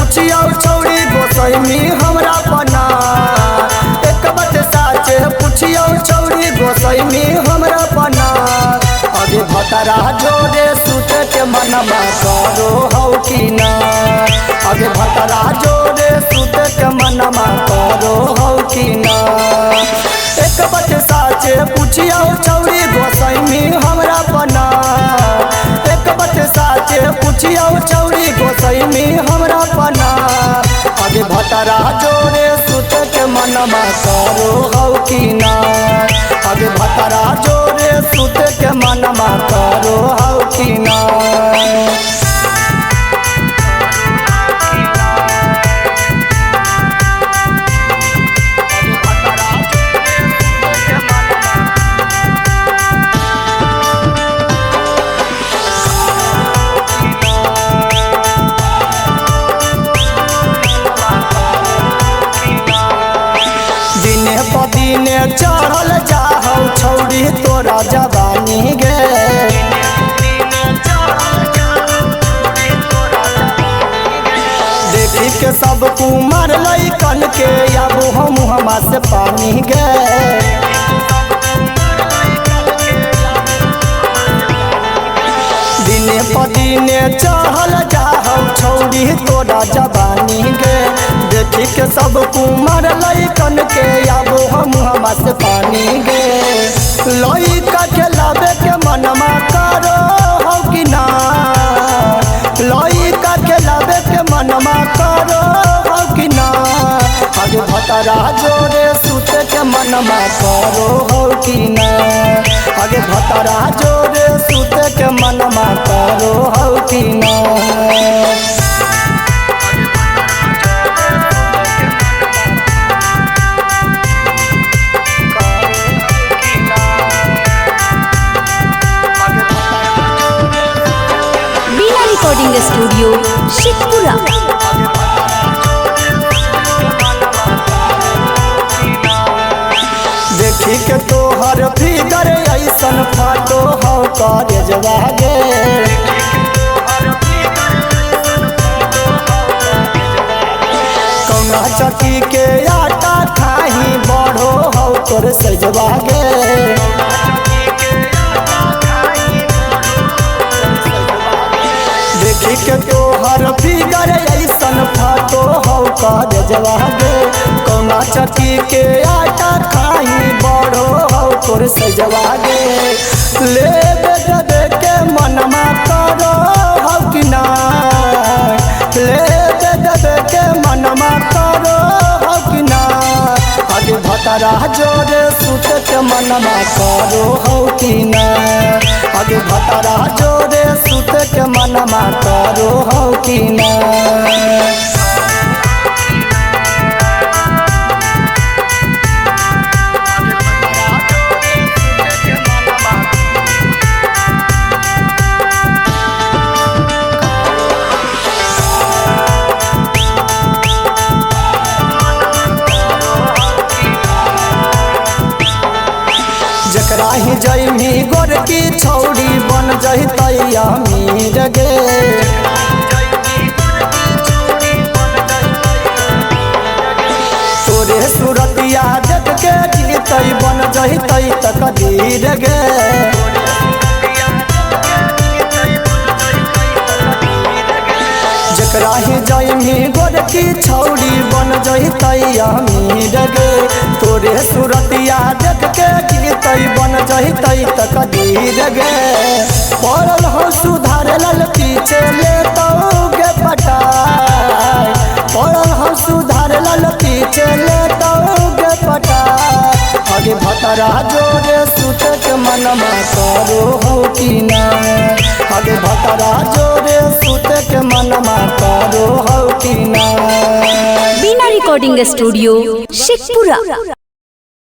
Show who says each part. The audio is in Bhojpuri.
Speaker 1: पूछियो छौड़ी गोसाई हमरा पना। एक बात साचे पूछियो छौड़ी गोसाई हमरा पना। अगे भतरा जोरे सुते के मनमा करो हौ कि ना। अगे भतरा जोरे सुते के मनमा करो हौ कि ना। एक बात साचे पूछियो छौड़ी गोसाई हमरा पना। एक बात साचे पूछियो छौड़ी गोसाई हमरा पना। अगे भतरा जोरे सुते के मनमा करो हौ कि ना। अगे भतरा जोरे सुते के मनमा करो हौ कि ना। दिने चढ़ल जाहौ छौड़ी तोरा जवानी गे। देखी के सब कुमार लइकन के आबू हम मुहमा से पानी गे। दिने पदिने चढ़ल जाहौ छौड़ी तोरा जवानी गे। देखी के सब कुमार लइकन के आबो हम से पानी गे। लइका के लाबे के मनमा करो हौ कि ना। लइका के लाबे के मनमा करो हौ कि ना। अगे भतरा जोरे सुते के मनमा करो हौ कि ना। अगे भतरा जोरे सुते के मनमा करो हौ कि ना।
Speaker 2: Recording studio Sheikhpura.
Speaker 1: देखी के तोहर फिगर ऐसन फाटो हौ करे जवागे। कौना चकी के आटा खाही बढ़ो हौ तोर सजवागे। देखी के तोहर फिगर ऐसन फाटो हौ करे जवागे। कौना चकी के आटा खाही बढ़ो हौ तोर सजवागे। ले दे के मनमा करो हौ कि ना। ले दे के मनमा करो हौ कि ना। अगे भतरा जोरे सुते के मनमा करो हौ कि ना। अगे भतरा जोरे सुते के मनमा करो हौ कि ना। जकरा ही जइमी गोर की छौड़ी बन जहितै अमीर गे। तोरे सूरतिया देख के जीतै बन जहितै तकदीर गे। जकरा ही जइमी गोर की छौड़ी बन जहितै अमीर गे। तोरे सूरतिया देख के जीतै बन जहितै तकदीर गे। पड़ल हो सुधार लल पीछे लेतौ गे पटाय। पड़ल हो सुधार लल पीछे लेतौ गे पटाय। अगे भतरा जोरे सुते के मनमा करो हौ कि ना। अगे भतरा जोरे सुते के मनमा करो हौ कि ना।
Speaker 2: बिना रिकॉर्डिंग स्टूडियो शेखपुरा।